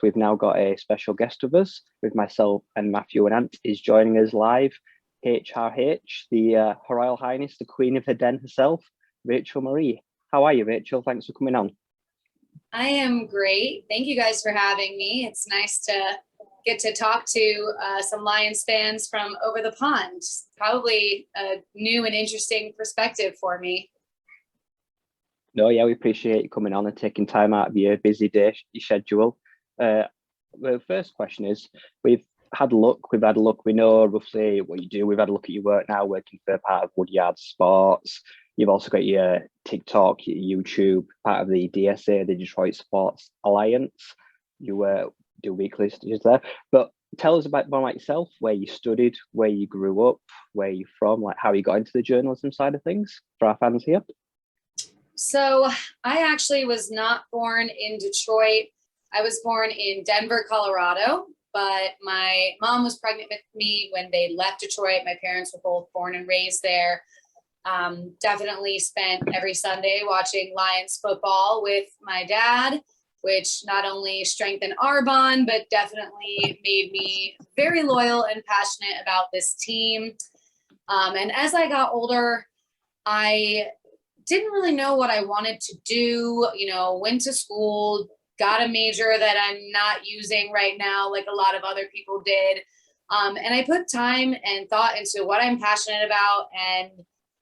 we've now got a special guest with us, with myself and Matthew, and Ant is joining us live. HRH, the Her Royal Highness, the Queen of the Den herself, Rachel Marie. How are you, Rachel? Thanks for coming on. I am great. Thank you guys for having me. It's nice to get to talk to some Lions fans from over the pond. Probably a new and interesting perspective for me. No, yeah, we appreciate you coming on and taking time out of your busy day, your schedule. The first question is, we've had a look, we know roughly what you do. We've had a look at your work now, working for part of Woodward Sports. You've also got your TikTok, your YouTube, part of the DSA, the Detroit Sports Alliance. You do weekly studies there. But tell us about yourself, where you studied, where you grew up, where you're from, like how you got into the journalism side of things for our fans here. So I actually was not born in Detroit. I was born in Denver, Colorado, but my mom was pregnant with me when they left Detroit. My parents were both born and raised there. Definitely spent every Sunday watching Lions football with my dad, which not only strengthened our bond, but definitely made me very loyal and passionate about this team. And as I got older, I didn't really know what I wanted to do, went to school, got a major that I'm not using right now, like a lot of other people did. And I put time and thought into what I'm passionate about, and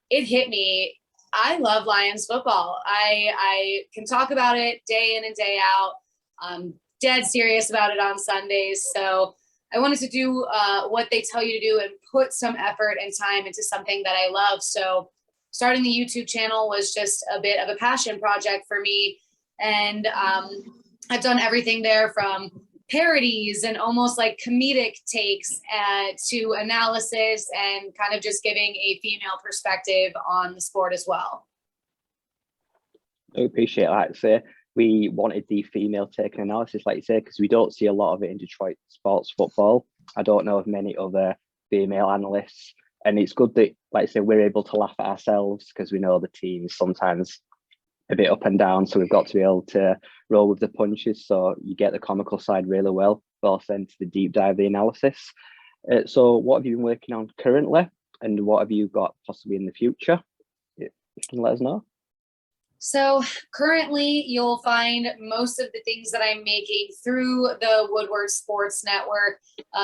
it hit me. I love Lions football. I can talk about it day in and day out. I'm dead serious about it on Sundays. So I wanted to do what they tell you to do and put some effort and time into something that I love. So starting the YouTube channel was just a bit of a passion project for me. And I've done everything there from parodies and almost like comedic takes to analysis and kind of just giving a female perspective on the sport as well. I appreciate that. So we wanted the female take and analysis, like you say, because we don't see a lot of it in Detroit sports football. I don't know of many other female analysts. And it's good that, like I say, we're able to laugh at ourselves because we know the team is sometimes a bit up and down. So we've got to be able to roll with the punches. So you get the comical side really well, but also into the deep dive, the analysis. So what have you been working on currently? And what have you got possibly in the future? You can let us know. So currently you'll find most of the things that I'm making through the Woodward Sports Network.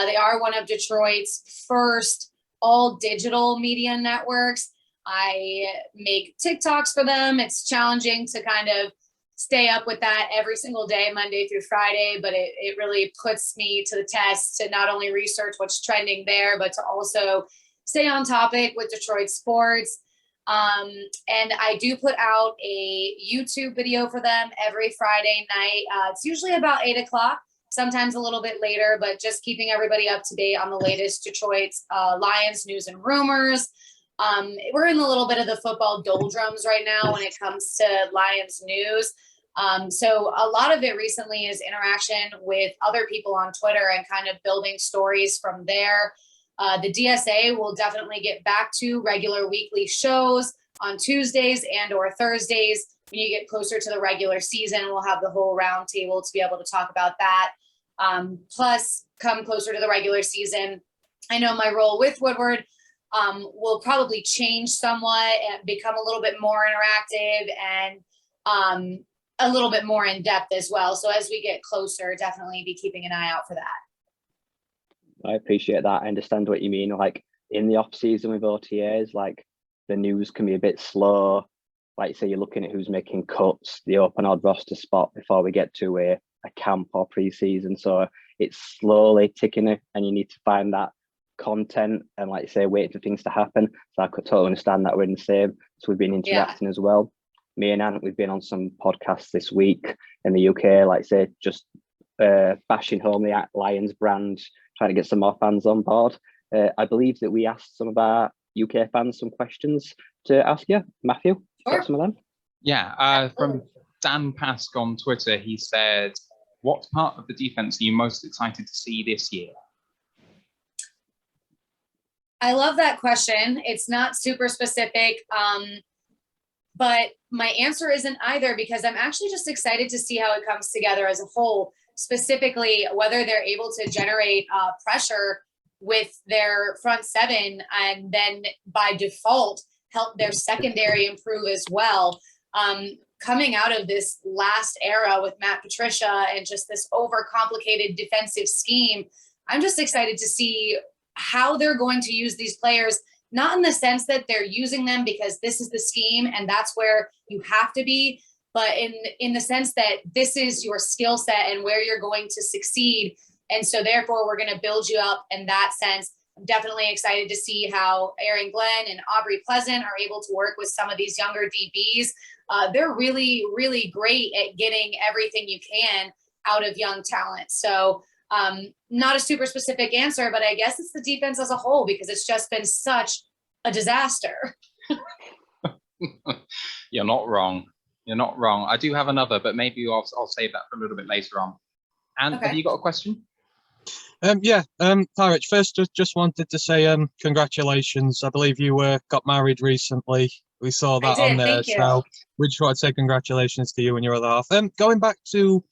They are one of Detroit's first all digital media networks. I make TikToks for them. It's challenging to kind of stay up with that every single day, Monday through Friday, but it really puts me to the test to not only research what's trending there, but to also stay on topic with Detroit sports. And I do put out a YouTube video for them every Friday night. It's usually about 8 o'clock. Sometimes a little bit later, but just keeping everybody up to date on the latest Detroit's Lions news and rumors. We're in a little bit of the football doldrums right now when it comes to Lions news. So a lot of it recently is interaction with other people on Twitter and kind of building stories from there. The DSA will definitely get back to regular weekly shows on Tuesdays and or Thursdays. When you get closer to the regular season, we'll have the whole round table to be able to talk about that. Plus, come closer to the regular season, I know my role with Woodward will probably change somewhat and become a little bit more interactive and a little bit more in depth as well. So as we get closer, definitely be keeping an eye out for that. I appreciate that. I understand what you mean. Like in the off season with OTAs, like the news can be a bit slow. Like say you're looking at who's making cuts, the open odd roster spot before we get to a camp or pre-season. So it's slowly ticking it, and you need to find that content and, like you say, wait for things to happen. So I could totally understand that we're in the same. So we've been interacting as well. Me and Ant, we've been on some podcasts this week in the UK, like say, just bashing home the Lions brand, trying to get some more fans on board. I believe that we asked some of our UK fans some questions to ask you. Matthew, Sure. got some of them? Yeah, from Dan Pask on Twitter, he said, what part of the defense are you most excited to see this year? I love that question. It's not super specific, but my answer isn't either, because I'm actually just excited to see how it comes together as a whole. specifically whether they're able to generate pressure with their front seven, and then by default help their secondary improve as well. Coming out of this last era with Matt Patricia and just this overcomplicated defensive scheme, I'm just excited to see how they're going to use these players, not in the sense that they're using them because this is the scheme and that's where you have to be, but in the sense that this is your skill set and where you're going to succeed. And so therefore we're going to build you up in that sense. I'm definitely excited to see how Aaron Glenn and Aubrey Pleasant are able to work with some of these younger DBs. They're really, really great at getting everything you can out of young talent. So not a super specific answer, but I guess it's the defense as a whole, because it's just been such a disaster. You're not wrong. You're not wrong. I do have another, but maybe I'll save that for a little bit later on. And Okay. have you got a question? Hi, Rich. First, just wanted to say congratulations. I believe you got married recently. We saw that on there. Thank you. So we just want to say congratulations to you and your other half. Going back to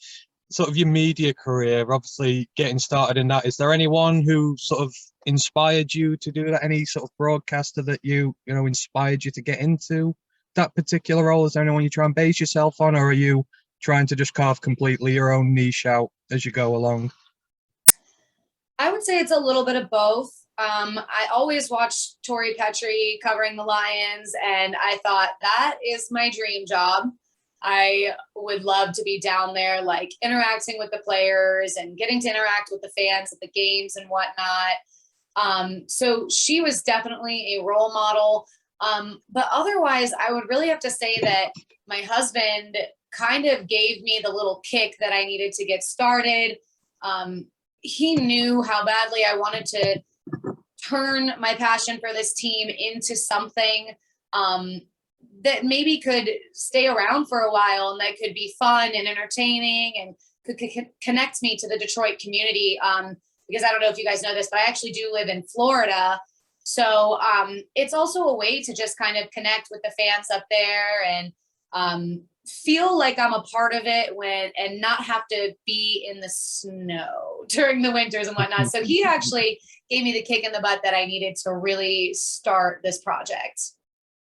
sort of your media career, obviously getting started in that, is there anyone who sort of inspired you to do that? Any sort of broadcaster that you know inspired you to get into that particular role? Is there anyone you try and base yourself on, or are you trying to just carve completely your own niche out as you go along? I would say it's a little bit of both. I always watched Tori Petrie covering the Lions, and I thought that is my dream job. I would love to be down there, like interacting with the players and getting to interact with the fans at the games and whatnot. So she was definitely a role model. But otherwise, I would really have to say that my husband kind of gave me the little kick that I needed to get started. He knew how badly I wanted to turn my passion for this team into something that maybe could stay around for a while and that could be fun and entertaining and could connect me to the Detroit community. Because I don't know if you guys know this, but I actually do live in Florida. So it's also a way to just kind of connect with the fans up there and feel like I'm a part of it and not have to be in the snow during the winters and whatnot. So he actually gave me the kick in the butt that I needed to really start this project.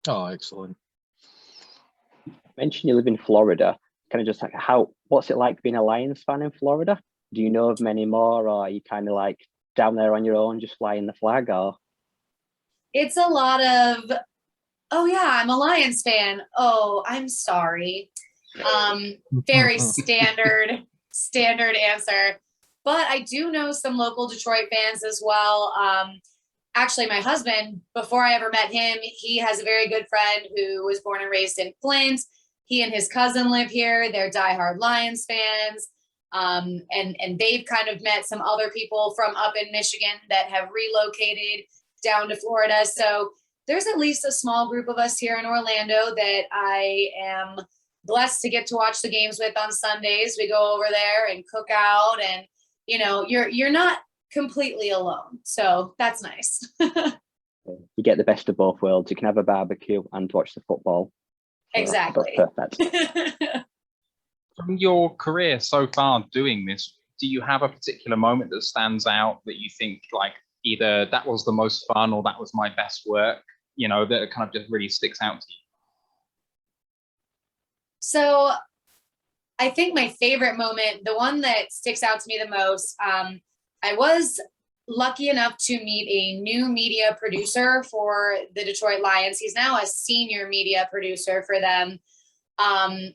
Oh, excellent. You mentioned you live in Florida. Kind of just like what's it like being a Lions fan in Florida? Do you know of many more, or are you kind of like down there on your own, just flying the flag? Or It's a lot of, oh yeah, I'm a Lions fan. Oh, I'm sorry. Very standard answer. But I do know some local Detroit fans as well. Actually, my husband, before I ever met him, he has a very good friend who was born and raised in Flint. He and his cousin live here. They're diehard Lions fans. And they've kind of met some other people from up in Michigan that have relocated down to Florida. So there's at least a small group of us here in Orlando that I am blessed to get to watch the games with on Sundays. We go over there and cook out, and you know, you're not completely alone. So that's nice. you get the best of both worlds. You can have a barbecue and watch the football. So Exactly. That's perfect. From your career so far doing this, do you have a particular moment that stands out that you think like either that was the most fun or that was my best work, you know, that kind of just really sticks out to you? So I think my favorite moment, the one that sticks out to me the most, I was lucky enough to meet a new media producer for the Detroit Lions. He's now a senior media producer for them.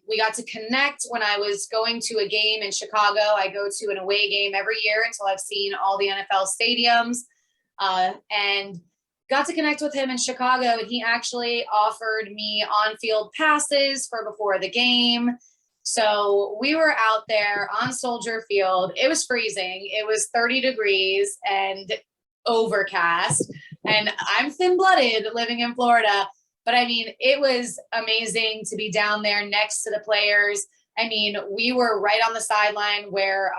We got to connect when I was going to a game in Chicago. I go to an away game every year until I've seen all the NFL stadiums, and got to connect with him in Chicago. And he actually offered me on-field passes for before the game. So we were out there on Soldier Field. It was freezing. It was 30 degrees and overcast. And I'm thin-blooded living in Florida. But I mean, it was amazing to be down there next to the players. I mean, we were right on the sideline where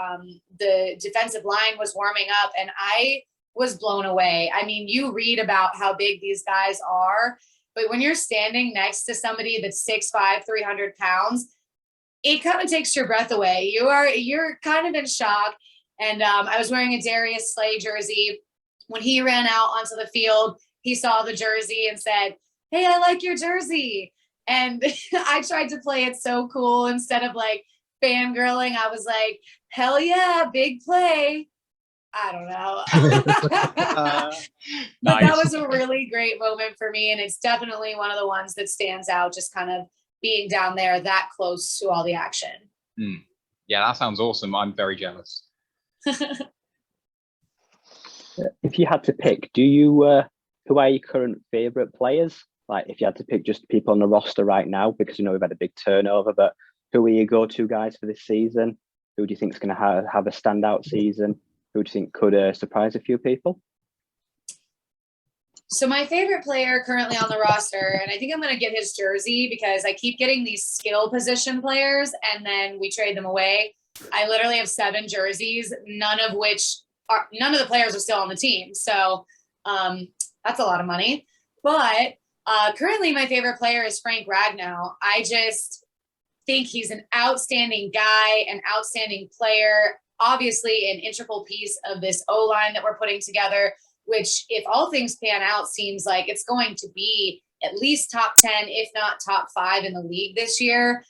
the defensive line was warming up, and I was blown away. I mean, you read about how big these guys are, but when you're standing next to somebody that's 6'5", 300 pounds, it kind of takes your breath away. You're kind of in shock. And I was wearing a Darius Slay jersey. When he ran out onto the field, he saw the jersey and said, "Hey, I like your jersey." And I tried to play it so cool. Instead of like fangirling, I was like, "Hell yeah, big play." I don't know. But that was a really great moment for me. And it's definitely one of the ones that stands out, just kind of being down there that close to all the action. Yeah, that sounds awesome. I'm very jealous. If you had to pick, do you who are your current favorite players? Like if you had to pick just people on the roster right now, because we've had a big turnover, but who are your go-to guys for this season? Who do you think is going to have a standout season? Who do you think could surprise a few people? So my favorite player currently on the roster, and I think I'm going to get his jersey because I keep getting these skill position players and then we trade them away. I literally have 7 jerseys, none of the players are still on the team. So that's a lot of money. But currently my favorite player is Frank Ragnow. I just think he's an outstanding guy, an outstanding player, obviously an integral piece of this O-line that we're putting together, which if all things pan out, seems like it's going to be at least top 10, if not top 5 in the league this year.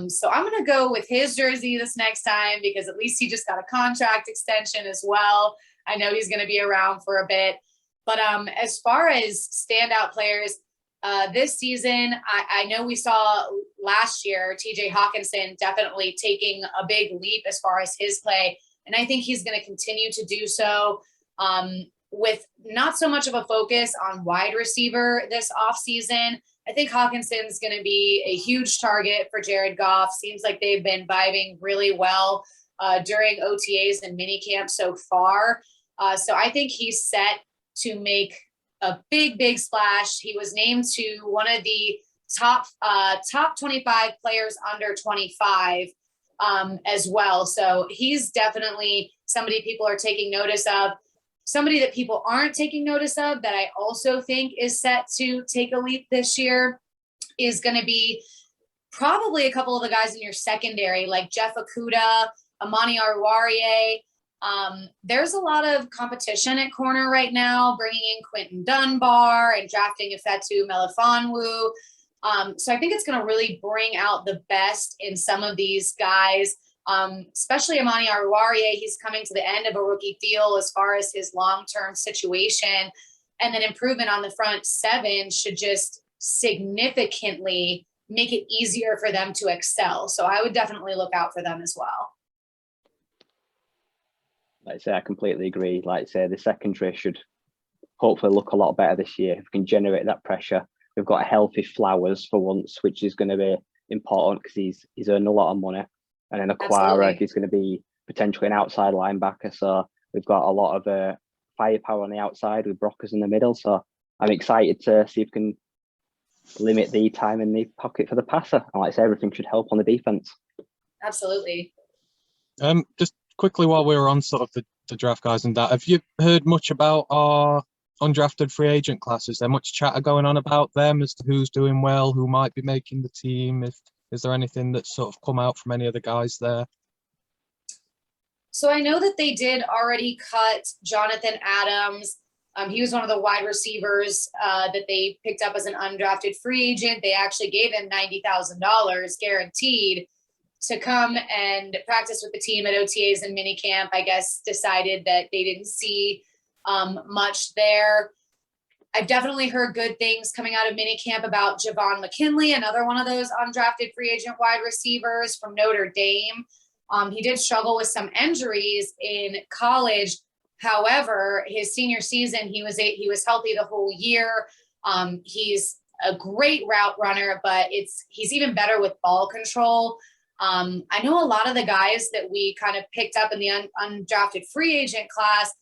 So I'm going to go with his jersey this next time because at least he just got a contract extension as well. I know he's going to be around for a bit. But as far as standout players this season, I know we saw last year TJ Hawkinson definitely taking a big leap as far as his play. And I think he's going to continue to do so with not so much of a focus on wide receiver this offseason. I think Hawkinson's going to be a huge target for Jared Goff. Seems like they've been vibing really well during OTAs and minicamp so far. So I think he's set to make a big splash. He was named to one of the top 25 players under 25 as well. So he's definitely somebody people are taking notice of. Somebody that people aren't taking notice of that I also think is set to take a leap this year is going to be probably a couple of the guys in your secondary, like Jeff Okudah, Amani Aruarie. There's a lot of competition at corner right now, bringing in Quentin Dunbar and drafting Ifeatu Melifonwu. So I think it's going to really bring out the best in some of these guys. Especially Amani Aruarie, he's coming to the end of a rookie deal as far as his long-term situation, and then improvement on the front 7 should just significantly make it easier for them to excel. So I would definitely look out for them as well. Like I say, I completely agree. Like I say, the secondary should hopefully look a lot better this year. If we can generate that pressure, we've got a healthy Flowers for once, which is going to be important because he's earned a lot of money. And then Aquara, he's going to be potentially an outside linebacker. So we've got a lot of firepower on the outside with Brockers in the middle. So I'm excited to see if we can limit the time in the pocket for the passer. And like I say, everything should help on the defense. Absolutely. Just quickly while we were on sort of the draft guys and that, have you heard much about our undrafted free agent class? Is there much chatter going on about them as to who's doing well, who might be making the team? Is there anything that's sort of come out from any of the guys there? So I know that they did already cut Jonathan Adams. He was one of the wide receivers that they picked up as an undrafted free agent. They actually gave him $90,000 guaranteed to come and practice with the team at OTAs and minicamp. I guess decided that they didn't see much there. I've definitely heard good things coming out of minicamp about Javon McKinley, another one of those undrafted free agent wide receivers from Notre Dame. He did struggle with some injuries in college. However, his senior season, he was healthy the whole year. He's a great route runner, but he's even better with ball control. I know a lot of the guys that we kind of picked up in the undrafted free agent class,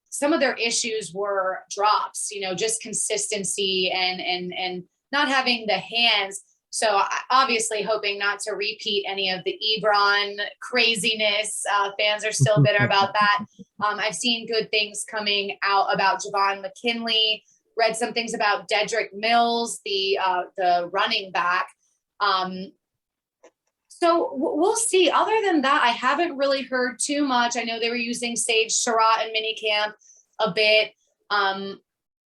some of their issues were drops, just consistency and not having the hands. So obviously hoping not to repeat any of the Ebron craziness. Fans are still bitter about that. I've seen good things coming out about Javon McKinley, read some things about Dedrick Mills, the running back. So we'll see. Other than that, I haven't really heard too much. I know they were using Sage Surratt in minicamp a bit.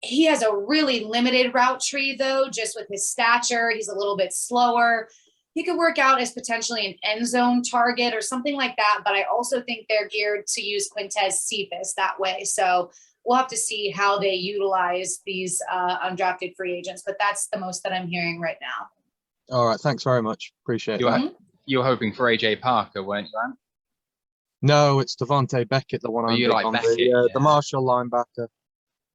He has a really limited route tree, though, just with his stature. He's a little bit slower. He could work out as potentially an end zone target or something like that. But I also think they're geared to use Quintez Cephas that way. So we'll have to see how they utilize these undrafted free agents. But that's the most that I'm hearing right now. All right, thanks very much. Appreciate it. You were hoping for AJ Parker, weren't you, Ant? No, it's Devontae Beckett, the one I'm you big like on. Beckett, The Marshall linebacker.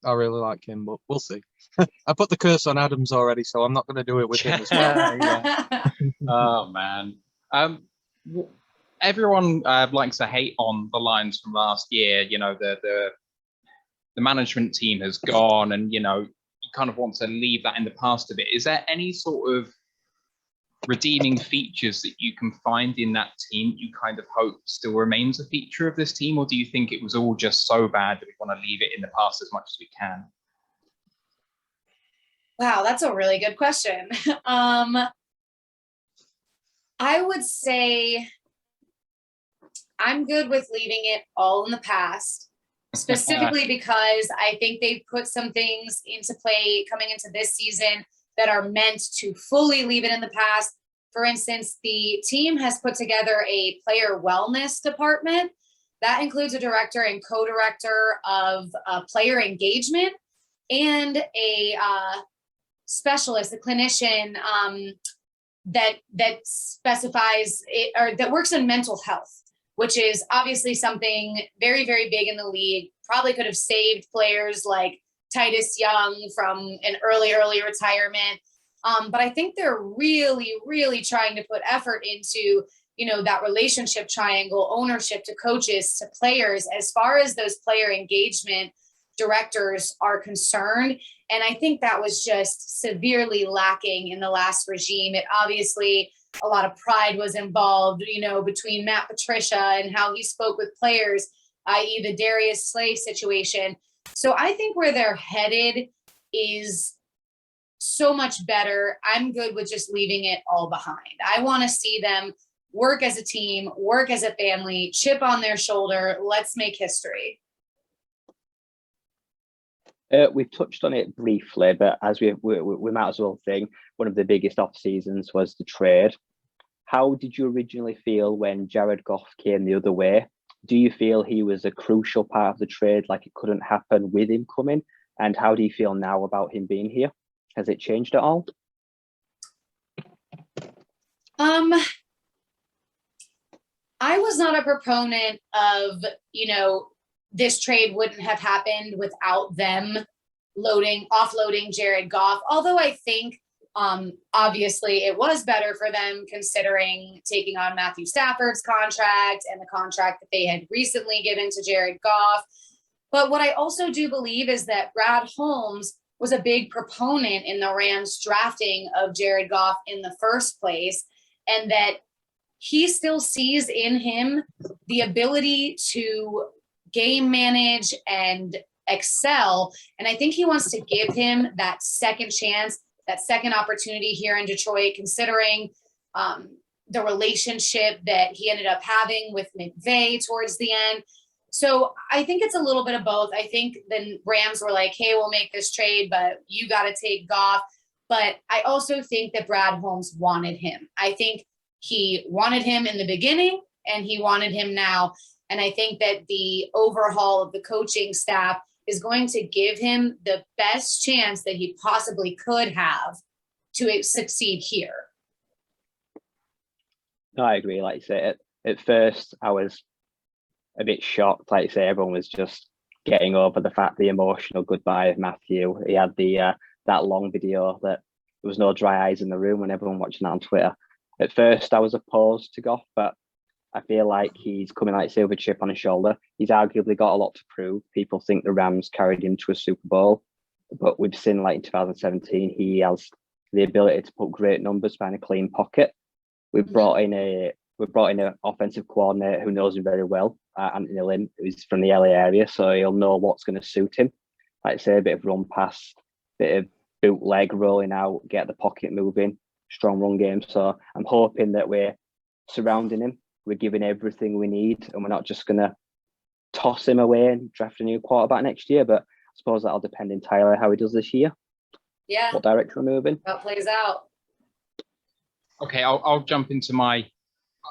I really like him, but we'll see. I put the curse on Adams already, so I'm not going to do it with him as well. Oh, man. Everyone likes to hate on the Lions from last year. You know, the management team has gone, and, you know, you kind of want to leave that in the past a bit. Is there any sort of redeeming features that you can find in that team you kind of hope still remains a feature of this team, or do you think it was all just so bad that we want to leave it in the past as much as we can? Wow, that's a really good question. I would say I'm good with leaving it all in the past, specifically because I think they've put some things into play coming into this season that are meant to fully leave it in the past. For instance, the team has put together a player wellness department that includes a director and co-director of player engagement and a specialist, a clinician that specifies it, or that works in mental health, which is obviously something very, very big in the league. Probably could have saved players like Titus Young from an early retirement. But I think they're really, really trying to put effort into, you know, that relationship triangle, ownership to coaches to players, as far as those player engagement directors are concerned. And I think that was just severely lacking in the last regime. It obviously, a lot of pride was involved, you know, between Matt Patricia and how he spoke with players, i.e. the Darius Slay situation. So I think where they're headed is so much better. I'm good with just leaving it all behind. I want to see them work as a team, work as a family, chip on their shoulder. Let's make history. We've touched on it briefly, but as we might as well think, one of the biggest off seasons was the trade. How did you originally feel when Jared Goff came the other way? Do you feel he was a crucial part of the trade, like it couldn't happen with him coming? And how do you feel now about him being here? Has it changed at all? I was not a proponent of, you know, this trade wouldn't have happened without them offloading Jared Goff. Although I think obviously it was better for them considering taking on Matthew Stafford's contract and the contract that they had recently given to Jared Goff. But what I also do believe is that Brad Holmes was a big proponent in the Rams drafting of Jared Goff in the first place, and that he still sees in him the ability to game manage and excel. And I think he wants to give him that second chance, that second opportunity here in Detroit, considering the relationship that he ended up having with McVay towards the end. So I think it's a little bit of both. I think the Rams were like, hey, we'll make this trade, but you got to take Goff. But I also think that Brad Holmes wanted him. I think he wanted him in the beginning and he wanted him now. And I think that the overhaul of the coaching staff is going to give him the best chance that he possibly could have to succeed here. No, I agree. Like you say, at first I was a bit shocked. Like you say, everyone was just getting over the fact, the emotional goodbye of Matthew. He had that long video that there was no dry eyes in the room when everyone watching that on Twitter. At first I was opposed to Goff, but I feel like he's coming like silver chip on his shoulder. He's arguably got a lot to prove. People think the Rams carried him to a Super Bowl, but we've seen like in 2017, he has the ability to put great numbers behind a clean pocket. We've brought in an offensive coordinator who knows him very well, Anthony Lynn, who's from the LA area, so he'll know what's going to suit him. Like I say, a bit of run pass, bit of bootleg rolling out, get the pocket moving, strong run game. So I'm hoping that we're surrounding him. We're giving everything we need, and we're not just going to toss him away and draft a new quarterback next year. But I suppose that'll depend entirely how he does this year. Yeah. What direction we're moving. How it plays out. Okay, I'll jump into my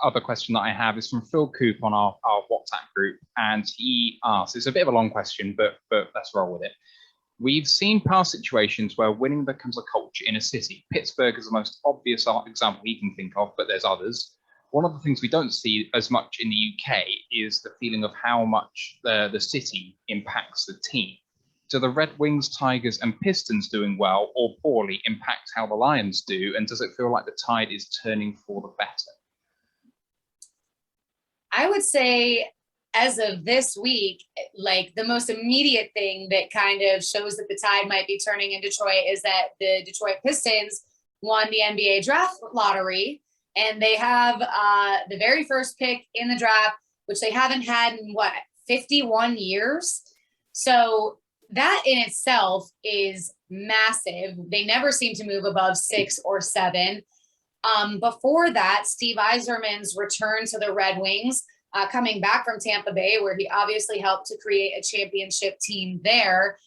other question that I have. Is from Phil Coop on our WhatsApp group, and he asks, it's a bit of a long question, but let's roll with it. We've seen past situations where winning becomes a culture in a city. Pittsburgh is the most obvious example he can think of, but there's others. One of the things we don't see as much in the UK is the feeling of how much the city impacts the team. Do the Red Wings, Tigers, and Pistons doing well or poorly impact how the Lions do? And does it feel like the tide is turning for the better? I would say, as of this week, like the most immediate thing that kind of shows that the tide might be turning in Detroit is that the Detroit Pistons won the NBA draft lottery, and they have the very first pick in the draft, which they haven't had in 51 years. So that in itself is massive. They never seem to move above 6 or 7. Before that, Steve Yzerman's return to the Red Wings, coming back from Tampa Bay, where he obviously helped to create a championship team there,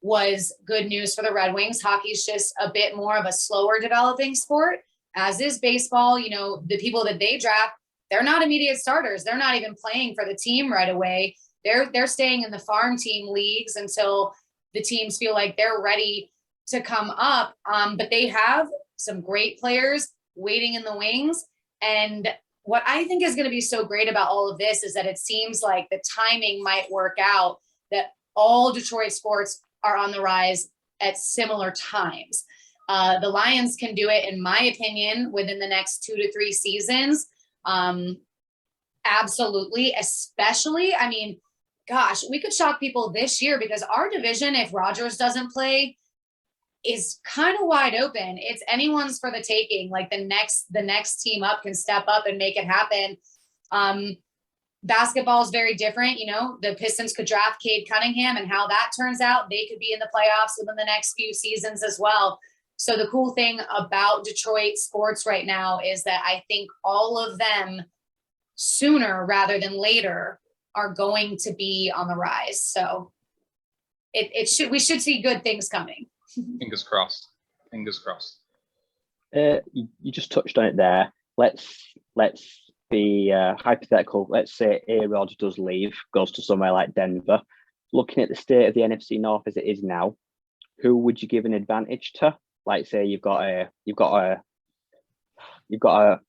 was good news for the Red Wings. Hockey's just a bit more of a slower developing sport, as is baseball. You know, the people that they draft, they're not immediate starters. They're not even playing for the team right away. They're staying in the farm team leagues until the teams feel like they're ready to come up. But they have some great players waiting in the wings. And what I think is going to be so great about all of this is that it seems like the timing might work out, that all Detroit sports are on the rise at similar times. The Lions can do it, in my opinion, within the next 2 to 3 seasons. Absolutely. Especially, I mean, gosh, we could shock people this year because our division, if Rodgers doesn't play, is kind of wide open. It's anyone's for the taking. Like the next team up can step up and make it happen. Basketball is very different. You know, the Pistons could draft Cade Cunningham, and how that turns out, they could be in the playoffs within the next few seasons as well. So the cool thing about Detroit sports right now is that I think all of them, sooner rather than later, are going to be on the rise. So we should see good things coming. Fingers crossed. Fingers crossed. You just touched on it there. Let's be hypothetical. Let's say A-Rod does leave, goes to somewhere like Denver. Looking at the state of the NFC North as it is now, who would you give an advantage to? Like, say you've got a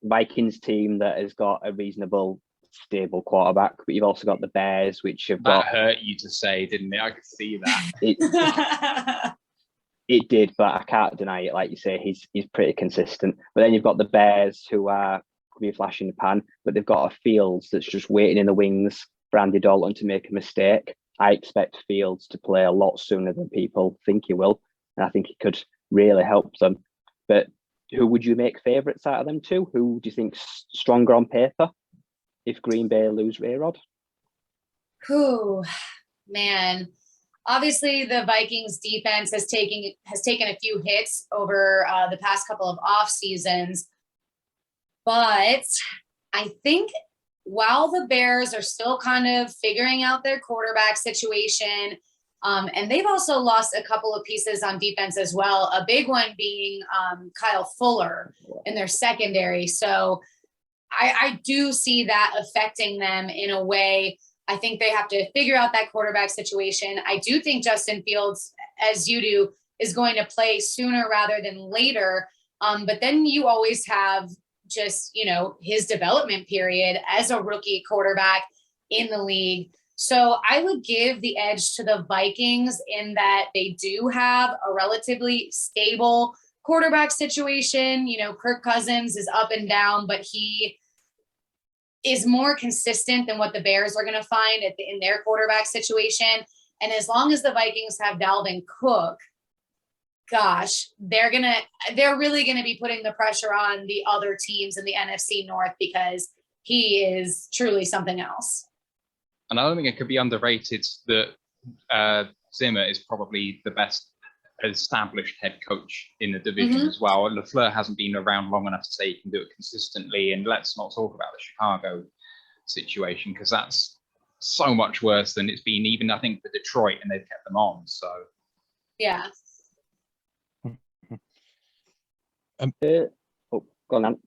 Vikings team that has got a reasonable, stable quarterback, but you've also got the Bears, which have got. That hurt you to say, didn't it? I could see that. It did, but I can't deny it. Like you say, he's pretty consistent. But then you've got the Bears, who could be a flash in the pan, but they've got a Fields that's just waiting in the wings for Andy Dalton to make a mistake. I expect Fields to play a lot sooner than people think he will, and I think he could really help them. But who would you make favourites out of them two? Who do you think's stronger on paper if Green Bay lose A-Rod? Whew, man. Obviously, the Vikings defense has taken a few hits over the past couple of off seasons. But I think while the Bears are still kind of figuring out their quarterback situation, and they've also lost a couple of pieces on defense as well, a big one being Kyle Fuller in their secondary. So I do see that affecting them in a way. I think they have to figure out that quarterback situation. I do think Justin Fields, as you do, is going to play sooner rather than later. But then you always have just, you know, his development period as a rookie quarterback in the league. So I would give the edge to the Vikings in that they do have a relatively stable quarterback situation. You know, Kirk Cousins is up and down, but he is more consistent than what the Bears are going to find in their quarterback situation. And as long as the Vikings have Dalvin Cook, gosh, they're really going to be putting the pressure on the other teams in the NFC North because he is truly something else. And I don't think it could be underrated that Zimmer is probably the best established head coach in the division as well. LaFleur hasn't been around long enough to say he can do it consistently. And let's not talk about the Chicago situation, because that's so much worse than it's been even, I think, for Detroit, and they've kept them on. So Yeah. Go on, Ant.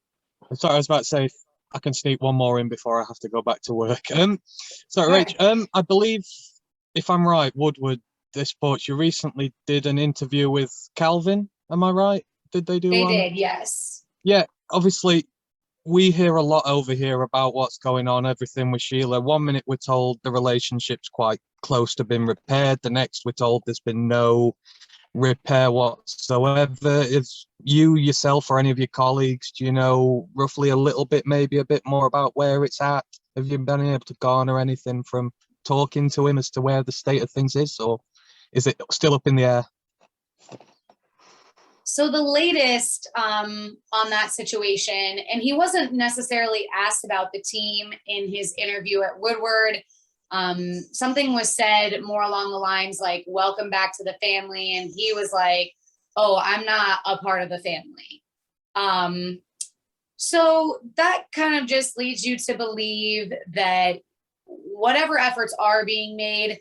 Sorry, I was about to say, if I can sneak one more in before I have to go back to work. Sorry, Right. Rach, I believe, if I'm right, Woodward, this sports, you recently did an interview with Calvin. Am I right? Did they do They one? did, yes. Yeah, obviously, we hear a lot over here about what's going on, everything with Sheila. 1 minute we're told the relationship's quite close to being repaired. The next we're told there's been no repair whatsoever. Is you yourself or any of your colleagues, do you know roughly a little bit, maybe a bit more about where it's at? Have you been able to garner anything from talking to him as to where the state of things is, or is it still up in the air? So the latest on that situation, and he wasn't necessarily asked about the team in his interview at Woodward. Something was said more along the lines like, welcome back to the family. And he was like, oh, I'm not a part of the family. So that kind of just leads you to believe that whatever efforts are being made,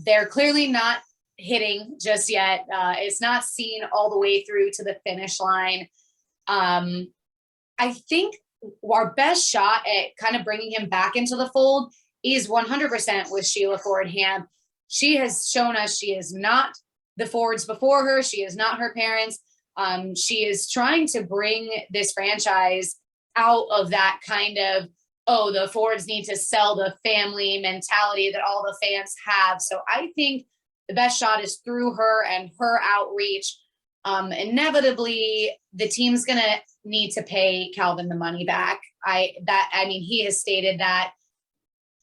they're clearly not hitting just yet. It's not seen all the way through to the finish line. I think our best shot at kind of bringing him back into the fold is 100% with Sheila Ford-Hamp. She has shown us she is not the Fords before her. She is not her parents. She is trying to bring this franchise out of that kind of, oh, the Fords need to sell the family mentality that all the fans have. So I think the best shot is through her and her outreach. Inevitably, the team's going to need to pay Calvin the money back. He has stated that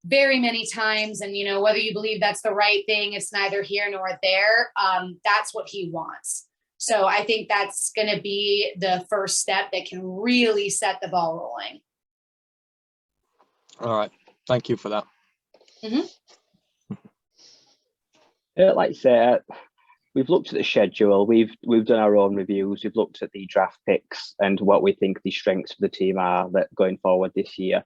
very many times, and whether you believe that's the right thing, it's neither here nor there. That's what he wants. So I think that's going to be the first step that can really set the ball rolling. All right, thank you for that. Like I say, we've looked at the schedule. We've done our own reviews. We've looked at the draft picks and what we think the strengths of the team are that going forward this year.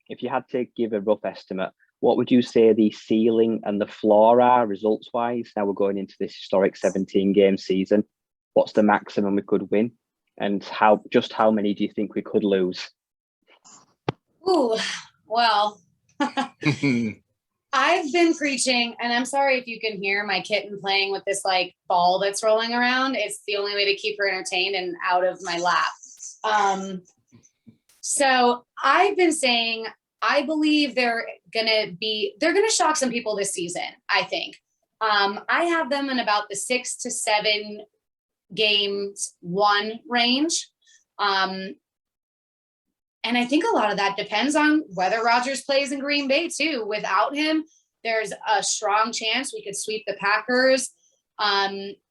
If you had to give a rough estimate, what would you say the ceiling and the floor are results-wise? Now we're going into this historic 17-game season. What's the maximum we could win? And how many do you think we could lose? Ooh, well, I've been preaching, and I'm sorry if you can hear my kitten playing with this like ball that's rolling around. It's the only way to keep her entertained and out of my lap. So I've been saying, I believe they're going to shock some people this season, I think. I have them in about the 6 to 7 games won range. And I think a lot of that depends on whether Rodgers plays in Green Bay too. Without him, there's a strong chance we could sweep the Packers.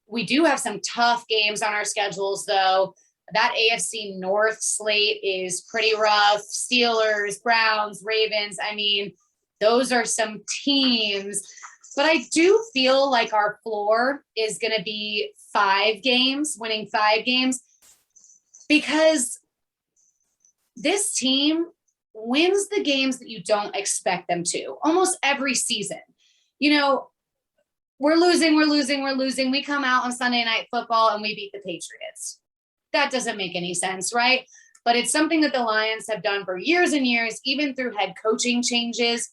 We do have some tough games on our schedules though. That AFC North slate is pretty rough. Steelers, Browns, Ravens. I mean, those are some teams. But I do feel like our floor is going to be 5 games, winning 5 games, because this team wins the games that you don't expect them to almost every season. We're losing. We come out on Sunday Night Football and we beat the Patriots. That doesn't make any sense, right? But it's something that the Lions have done for years and years, even through head coaching changes.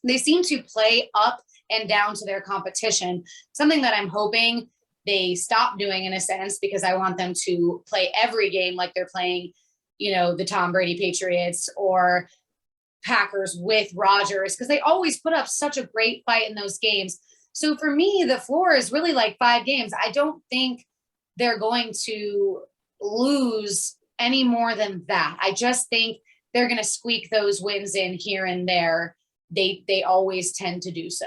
They seem to play up and down to their competition, something that I'm hoping they stop doing in a sense, because I want them to play every game like they're playing, the Tom Brady Patriots or Packers with Rodgers, because they always put up such a great fight in those games. So for me, the floor is really like 5 games. I don't think they're going to lose any more than that. I just think they're going to squeak those wins in here and there. They always tend to do so.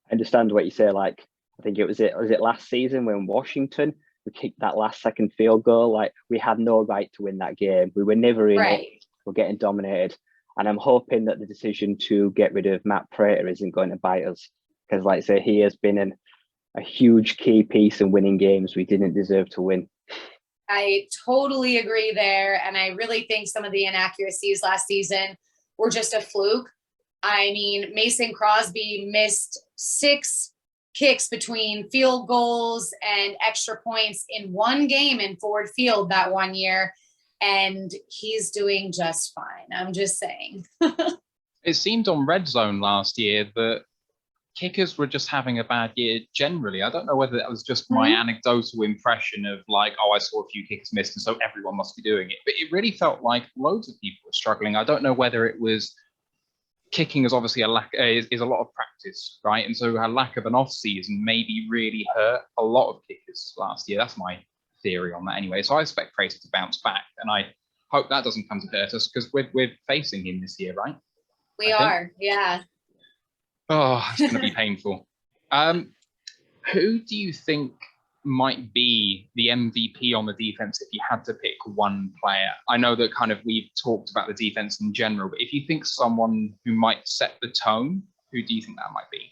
I understand what you say. Like, I think was it last season when Washington, we kicked that last second field goal. Like, we had no right to win that game. We were never in it. We're getting dominated. And I'm hoping that the decision to get rid of Matt Prater isn't going to bite us. Because like I say, he has been a huge key piece in winning games we didn't deserve to win. I totally agree there. And I really think some of the inaccuracies last season were just a fluke. I mean, Mason Crosby missed 6 kicks between field goals and extra points in one game in Ford Field that one year. And he's doing just fine. I'm just saying. It seemed on Red Zone last year that kickers were just having a bad year generally. I don't know whether that was just my anecdotal impression of like, oh, I saw a few kickers missed, and so everyone must be doing it. But it really felt like loads of people were struggling. I don't know whether it was kicking is obviously is a lot of practice, right? And so a lack of an off season maybe really hurt a lot of kickers last year. That's my theory on that anyway. So I expect Fraser to bounce back, and I hope that doesn't come to hurt us because we're facing him this year, right? We are, yeah. Oh, it's going to be painful. Who do you think might be the MVP on the defense if you had to pick one player? I know that kind of we've talked about the defense in general, but if you think someone who might set the tone, who do you think that might be?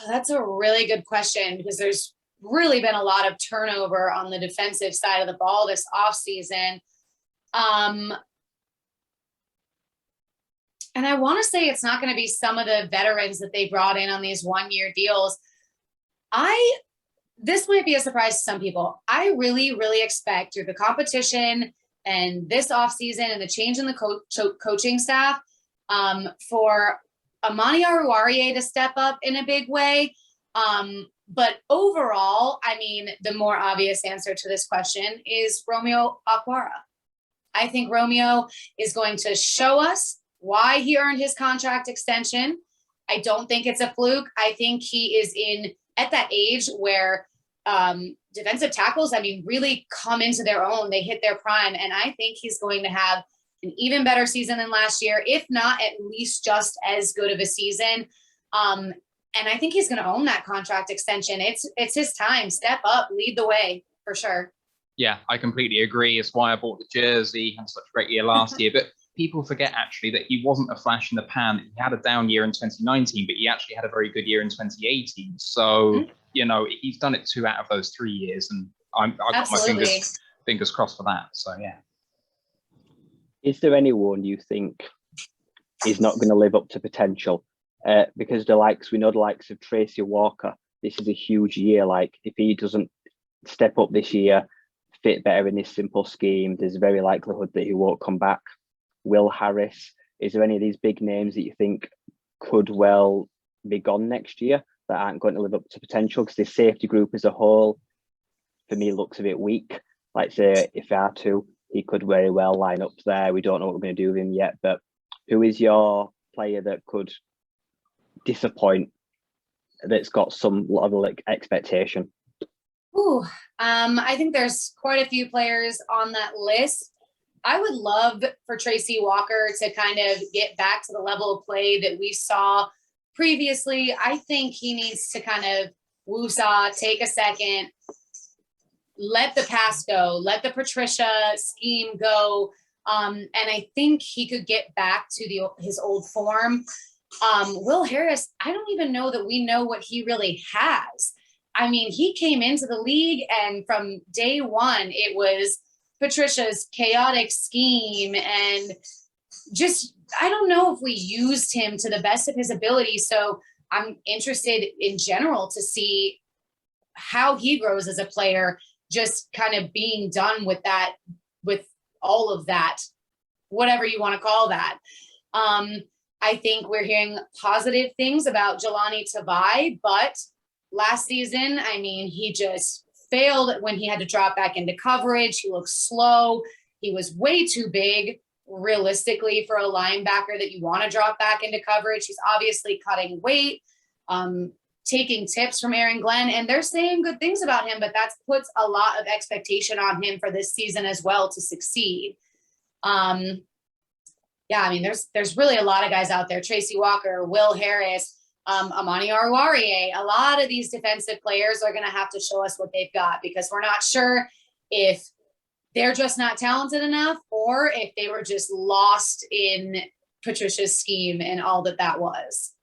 That's a really good question because there's really been a lot of turnover on the defensive side of the ball this offseason. And I want to say it's not going to be some of the veterans that they brought in on these one-year deals. This might be a surprise to some people. I really, really expect through the competition and this offseason and the change in the coaching staff for Amani Aruarie to step up in a big way. But overall, I mean, the more obvious answer to this question is Romeo Okwara. I think Romeo is going to show us why he earned his contract extension. I don't think it's a fluke. I think he is at that age where defensive tackles, I mean, really come into their own. They hit their prime. And I think he's going to have an even better season than last year, if not at least just as good of a season. And I think he's going to own that contract extension. It's his time. Step up, lead the way for sure. Yeah, I completely agree. It's why I bought the jersey. He had such a great year last year. But people forget actually that he wasn't a flash in the pan. He had a down year in 2019, but he actually had a very good year in 2018. So, you know, he's done it 2 out of those 3 years. And I've got my fingers crossed for that. So, yeah. Is there anyone you think is not going to live up to potential? Because we know the likes of Tracy Walker, this is a huge year. Like, if he doesn't step up this year, fit better in this simple scheme, there's a very likelihood that he won't come back. Will Harris, is there any of these big names that you think could well be gone next year that aren't going to live up to potential? Because this safety group as a whole, for me, looks a bit weak. Like, say, if R2, he could very well line up there. We don't know what we're going to do with him yet, but who is your player that could disappoint, that's got some level of expectation? I think there's quite a few players on that list. I would love for Tracy Walker to kind of get back to the level of play that we saw previously. I think he needs to kind of woosah, take a second, let the pass go, let the Patricia scheme go. And I think he could get back to his old form. Will Harris, I don't even know that we know what he really has. I mean, he came into the league and from day one, it was Patricia's chaotic scheme. And just, I don't know if we used him to the best of his ability. So I'm interested in general to see how he grows as a player, just kind of being done with that, with all of that, whatever you want to call that. I think we're hearing positive things about Jelani Tavai, but last season, I mean, he just failed when he had to drop back into coverage. He looked slow. He was way too big, realistically, for a linebacker that you want to drop back into coverage. He's obviously cutting weight, taking tips from Aaron Glenn, and they're saying good things about him, but that puts a lot of expectation on him for this season as well to succeed. Yeah, I mean, there's really a lot of guys out there. Tracy Walker, Will Harris, Amani Aruarie. A lot of these defensive players are going to have to show us what they've got, because we're not sure if they're just not talented enough or if they were just lost in Patricia's scheme and all that was.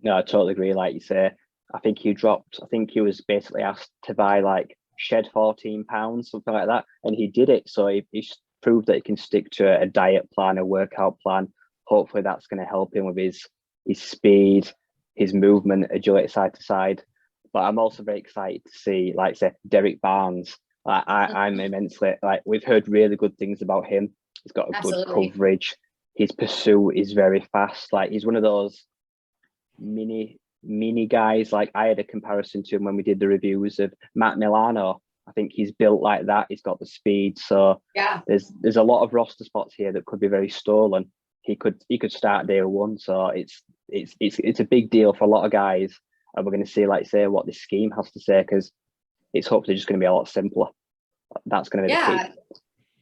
No, I totally agree. Like you say, I think he was basically asked to buy like shed 14 pounds, something like that. And he did it. So he proved that he can stick to a diet plan, a workout plan. Hopefully that's going to help him with his speed, his movement, agility side to side. But I'm also very excited to see, like say, Derek Barnes. I'm immensely, like, we've heard really good things about him. He's got a good coverage. His pursuit is very fast. Like, he's one of those mini guys. Like, I had a comparison to him when we did the reviews of Matt Milano. I think he's built like that. He's got the speed. So yeah, there's a lot of roster spots here that could be very stolen. He could start day one. So it's a big deal for a lot of guys. And we're going to see, like, say, what this scheme has to say, because it's hopefully just going to be a lot simpler. That's going to be the key.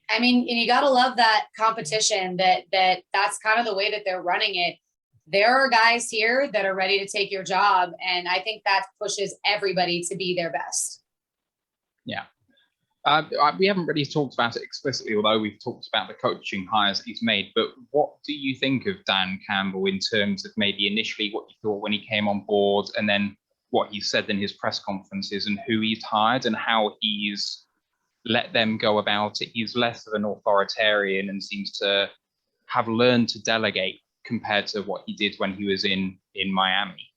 I mean, and you got to love that competition, that's kind of the way that they're running it. There are guys here that are ready to take your job. And I think that pushes everybody to be their best. Yeah. We haven't really talked about it explicitly, although we've talked about the coaching hires that he's made. But what do you think of Dan Campbell in terms of maybe initially what you thought when he came on board, and then what he said in his press conferences, and who he's hired and how he's let them go about it? He's less of an authoritarian and seems to have learned to delegate compared to what he did when he was in Miami.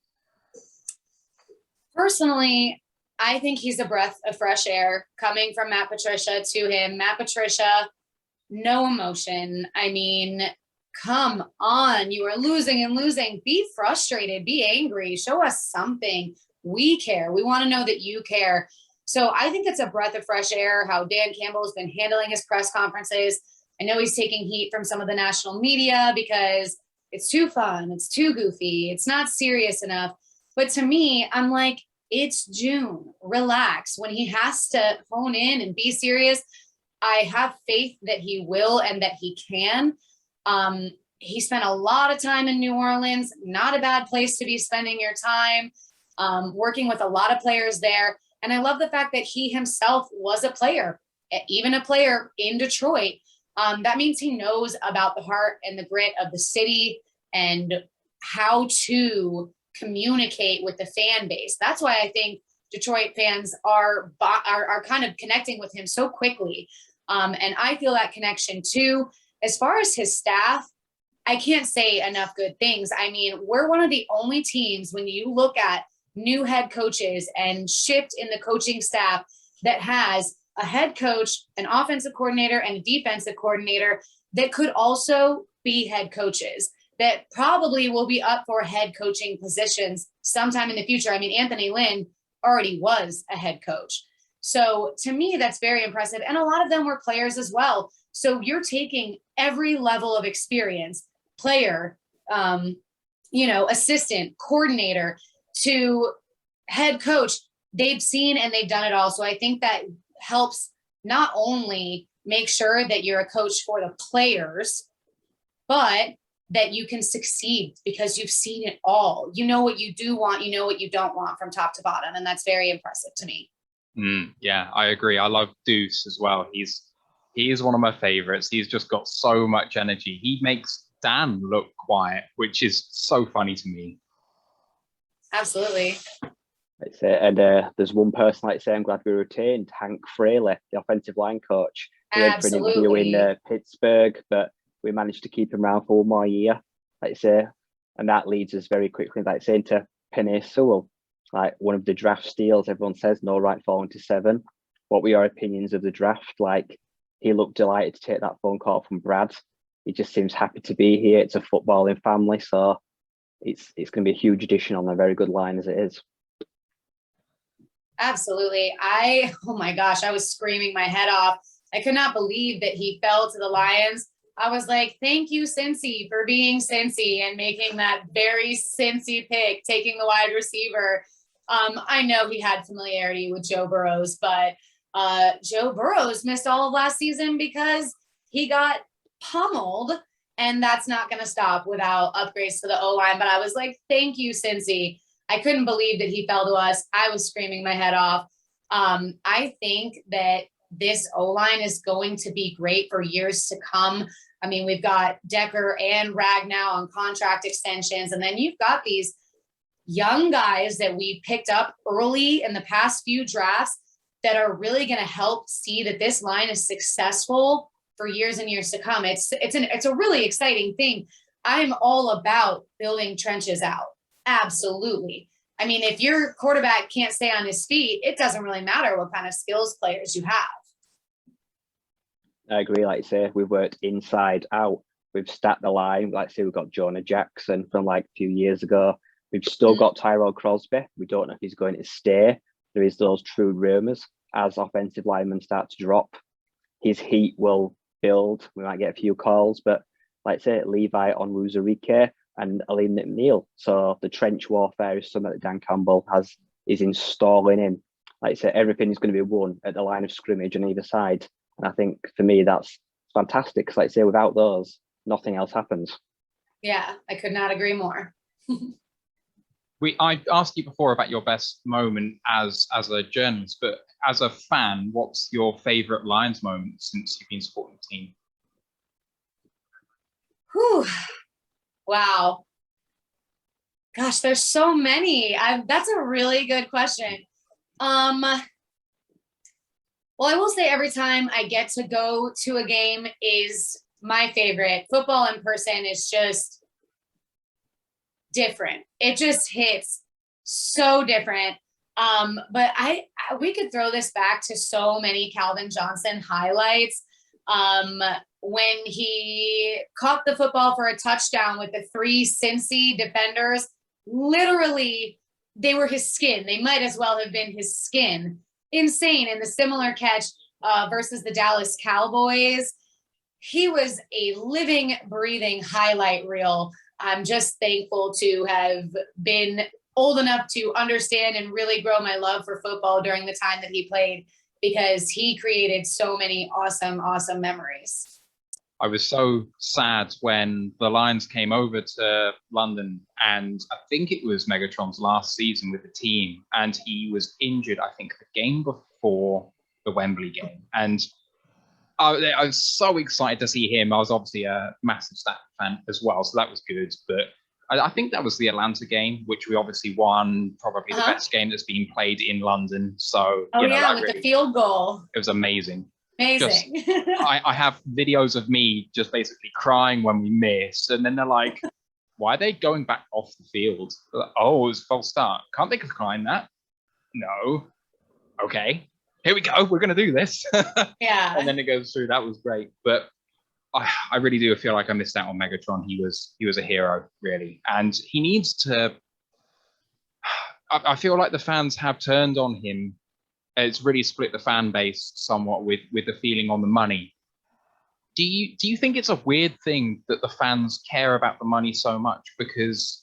Personally, I think he's a breath of fresh air coming from Matt Patricia to him. Matt Patricia, no emotion. I mean, come on. You are losing and losing. Be frustrated. Be angry. Show us something. We care. We want to know that you care. So I think it's a breath of fresh air how Dan Campbell has been handling his press conferences. I know he's taking heat from some of the national media because it's too fun. It's too goofy. It's not serious enough. But to me, I'm like, it's June. Relax. When he has to hone in and be serious, I have faith that he will and that he can. He spent a lot of time in New Orleans, not a bad place to be spending your time, working with a lot of players there. And I love the fact that he himself was a player, even a player in Detroit. That means he knows about the heart and the grit of the city and how to communicate with the fan base. That's why I think Detroit fans are kind of connecting with him so quickly. And I feel that connection too. As far as his staff, I can't say enough good things. I mean, we're one of the only teams, when you look at new head coaches and shift in the coaching staff, that has a head coach, an offensive coordinator, and a defensive coordinator that could also be head coaches, that probably will be up for head coaching positions sometime in the future. I mean, Anthony Lynn already was a head coach. So to me, that's very impressive. And a lot of them were players as well. So you're taking every level of experience, player, assistant, coordinator, to head coach. They've seen and they've done it all. So I think that helps not only make sure that you're a coach for the players, but that you can succeed because you've seen it all. You know what you do want, you know what you don't want from top to bottom. And that's very impressive to me. Yeah, I agree. I love Deuce as well. He is one of my favorites. He's just got so much energy. He makes Dan look quiet, which is so funny to me. Absolutely. And there's one person, like say, I'm glad we retained, Hank Fraley, the offensive line coach. He went for an interview in Pittsburgh, but we managed to keep him around for one more year, like say, and that leads us very quickly, like saying, to Penei Sewell, like one of the draft steals. Everyone says no right falling to 7. What were your opinions of the draft? Like, he looked delighted to take that phone call from Brad. He just seems happy to be here. It's a footballing family, so it's going to be a huge addition on a very good line as it is. Absolutely. Oh my gosh, I was screaming my head off. I could not believe that he fell to the Lions. I was like, thank you, Cincy, for being Cincy and making that very Cincy pick, taking the wide receiver. I know he had familiarity with Joe Burrows, but Joe Burrows missed all of last season because he got pummeled, and that's not going to stop without upgrades to the O-line. But I was like, thank you, Cincy. I couldn't believe that he fell to us. I was screaming my head off. I think that this O-line is going to be great for years to come. I mean, we've got Decker and Ragnow on contract extensions, and then you've got these young guys that we picked up early in the past few drafts that are really going to help see that this line is successful for years and years to come. It's a really exciting thing. I'm all about building trenches out. Absolutely. I mean, if your quarterback can't stay on his feet, it doesn't really matter what kind of skills players you have. I agree. Like you say, we've worked inside out. We've stacked the line. Like say, we've got Jonah Jackson from like a few years ago. We've still got Tyrell Crosby. We don't know if he's going to stay. There is those true rumours. As offensive linemen start to drop, his heat will build. We might get a few calls, but like say, Levi Onwuzurike and Aleem McNeil. So the trench warfare is something that Dan Campbell is installing in. Like I say, everything is going to be won at the line of scrimmage on either side. And I think for me, that's fantastic. Because like I say, without those, nothing else happens. Yeah, I could not agree more. I asked you before about your best moment as a journalist, but as a fan, what's your favorite Lions moment since you've been supporting the team? Whew. Wow. Gosh, there's so many. That's a really good question. Well, I will say every time I get to go to a game is my favorite. Football in person is just different. It just hits so different. But we could throw this back to so many Calvin Johnson highlights. When he caught the football for a touchdown with the 3 Cincy defenders, literally they were his skin. They might as well have been his skin. Insane. And the similar catch versus the Dallas Cowboys, he was a living, breathing highlight reel. I'm just thankful to have been old enough to understand and really grow my love for football during the time that he played, because he created so many awesome, awesome memories. I was so sad when the Lions came over to London, and I think it was Megatron's last season with the team, and he was injured, I think, the game before the Wembley game. And I was so excited to see him. I was obviously a massive Stack fan as well, so that was good. But I think that was the Atlanta game, which we obviously won, probably the best game that's been played in London. So, with the field goal. It was amazing. Amazing. I have videos of me just basically crying when we miss. And then they're like, why are they going back off the field? Like, oh, it was a false start. Can't they decline that? No. Okay. Here we go. We're going to do this. Yeah. And then it goes through. That was great. But I really do feel like I missed out on Megatron. He was a hero, really. And he needs to... I feel like the fans have turned on him. It's really split the fan base somewhat with the feeling on the money. Do you think it's a weird thing that the fans care about the money so much? Because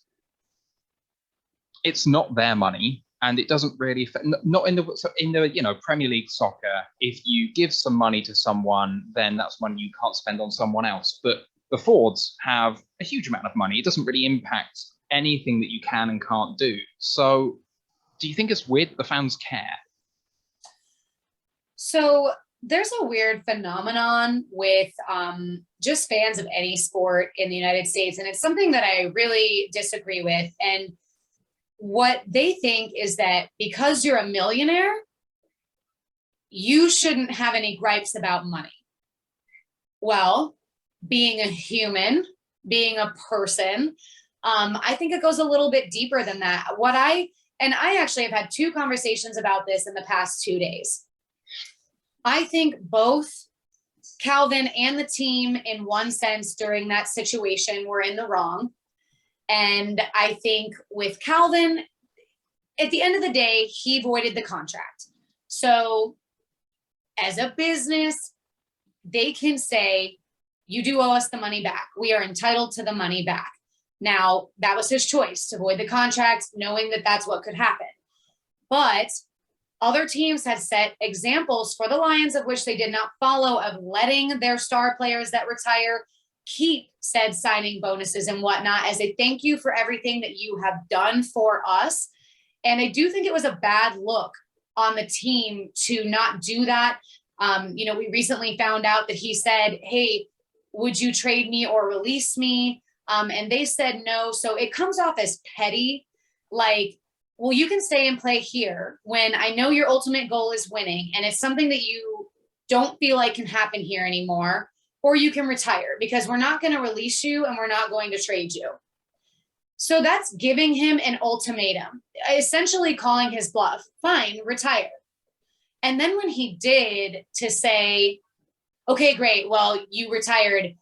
it's not their money, and it doesn't really not in the Premier League soccer. If you give some money to someone, then that's money you can't spend on someone else. But the Fords have a huge amount of money. It doesn't really impact anything that you can and can't do. So, do you think it's weird that the fans care? So there's a weird phenomenon with just fans of any sport in the United States. And it's something that I really disagree with. And what they think is that because you're a millionaire, you shouldn't have any gripes about money. Well, being a human, being a person, I think it goes a little bit deeper than that. I actually have had 2 conversations about this in the past 2 days. I think both Calvin and the team, in one sense, during that situation, were in the wrong. And I think with Calvin, at the end of the day, he voided the contract. So as a business, they can say, you do owe us the money back. We are entitled to the money back. Now, that was his choice to void the contract, knowing that that's what could happen. But other teams had set examples for the Lions of which they did not follow, of letting their star players that retire keep said signing bonuses and whatnot as a thank you for everything that you have done for us. And I do think it was a bad look on the team to not do that. We recently found out that he said, hey, would you trade me or release me? And they said no. So it comes off as petty. like, well, you can stay and play here when I know your ultimate goal is winning, and it's something that you don't feel like can happen here anymore, or you can retire because we're not going to release you and we're not going to trade you. So that's giving him an ultimatum, essentially calling his bluff. Fine, retire. And then when he did, to say, okay, great, well, you retired,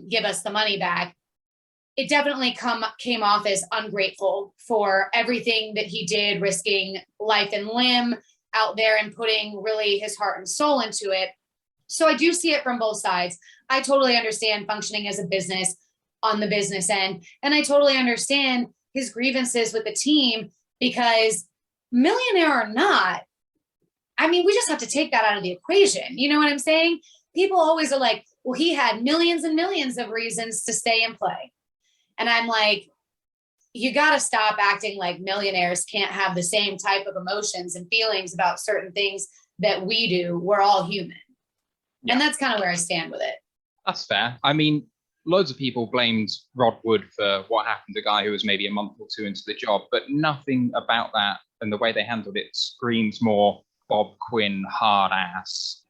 give us the money back, it definitely came off as ungrateful for everything that he did, risking life and limb out there and putting really his heart and soul into it. So I do see it from both sides. I totally understand functioning as a business on the business end, and I totally understand his grievances with the team, because millionaire or not, I mean, we just have to take that out of the equation. You know what I'm saying? People always are like, well, he had millions and millions of reasons to stay and play. And I'm like, you got to stop acting like millionaires can't have the same type of emotions and feelings about certain things that we do. We're all human. Yeah. And that's kind of where I stand with it. That's fair. I mean, loads of people blamed Rod Wood for what happened to a guy who was maybe a month or two into the job, but nothing about that and the way they handled it screams more Bob Quinn hard ass.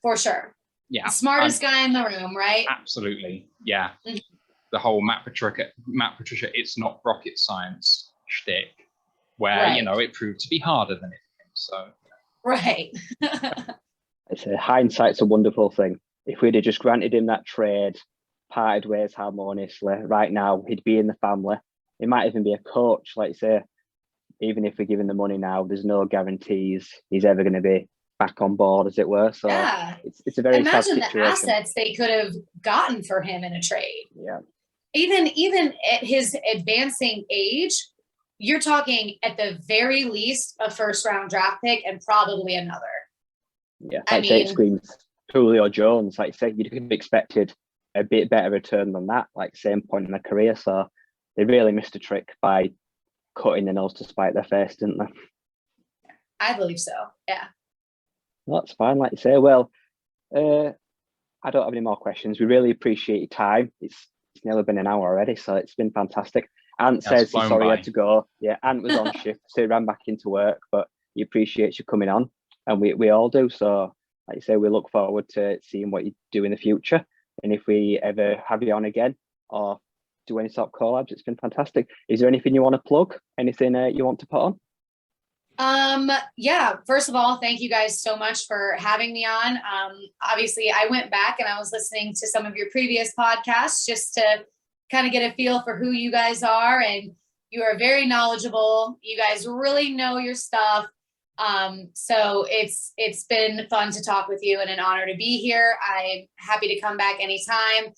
For sure. Yeah. The smartest guy in the room, right? Absolutely. Yeah. Mm-hmm. The whole Matt Patricia, it's not rocket science shtick, where, right, you know, it proved to be harder than it became. So. Right. It's hindsight's a wonderful thing. If we'd have just granted him that trade, parted ways harmoniously, right now he'd be in the family. He might even be a coach, like you say. Even if we're giving the money now, there's no guarantees he's ever going to be back on board, as it were. So yeah, it's a very sad situation. Imagine the assets they could have gotten for him in a trade. Yeah. Even at his advancing age, you're talking at the very least a first-round draft pick and probably another. Yeah, like it screams Julio Jones. Like you said, you could have expected a bit better return than that, like same point in their career. So they really missed a trick by cutting their nose to spite their face, didn't they? I believe so, yeah. Well, that's fine, like you say. Well, I don't have any more questions. We really appreciate your time. It's nearly been an hour already, so it's been fantastic. Ant says he's sorry he had to go. Yeah, Ant was on shift, so he ran back into work, but he appreciates you coming on, and we all do. So, like you say, we look forward to seeing what you do in the future. And if we ever have you on again or do any sort of collabs, it's been fantastic. Is there anything you want to plug? Anything you want to put on? Yeah, first of all, thank you guys so much for having me on. Obviously I went back and I was listening to some of your previous podcasts just to kind of get a feel for who you guys are, and you are very knowledgeable. You guys really know your stuff. So it's been fun to talk with you and an honor to be here. I'm happy to come back anytime.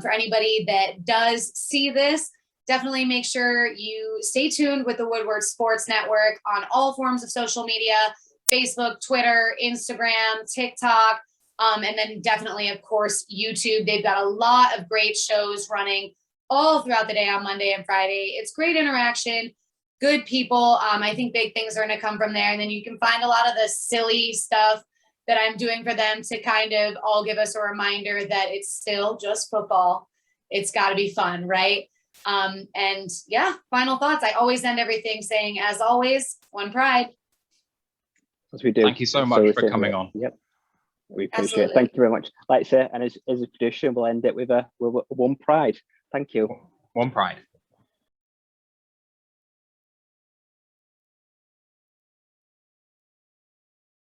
For anybody that does see this, definitely make sure you stay tuned with the Woodward Sports Network on all forms of social media, Facebook, Twitter, Instagram, TikTok, and then definitely, of course, YouTube. They've got a lot of great shows running all throughout the day on Monday and Friday. It's great interaction, good people. I think big things are going to come from there. And then you can find a lot of the silly stuff that I'm doing for them to kind of all give us a reminder that it's still just football. It's got to be fun, right? And yeah, final thoughts. I always end everything saying, as always, one pride. As we do. Thank you so much for coming on. Yep. We appreciate it. Thank you very much. Like I say, and as a tradition, we'll end it with one pride. Thank you. One pride.